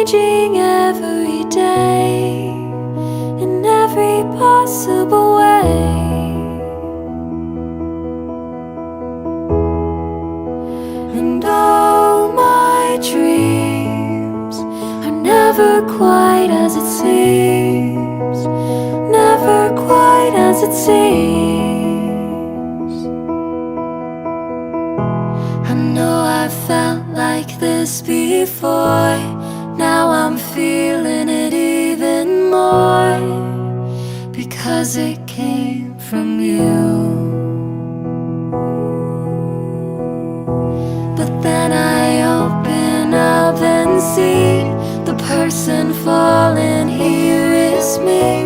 changing every day in every possible way. And all my dreams are never quite as it seems, never quite as it seems. I know I felt like this before, now I'm feeling it even more, because it came from you. But then I open up and see the person falling here is me.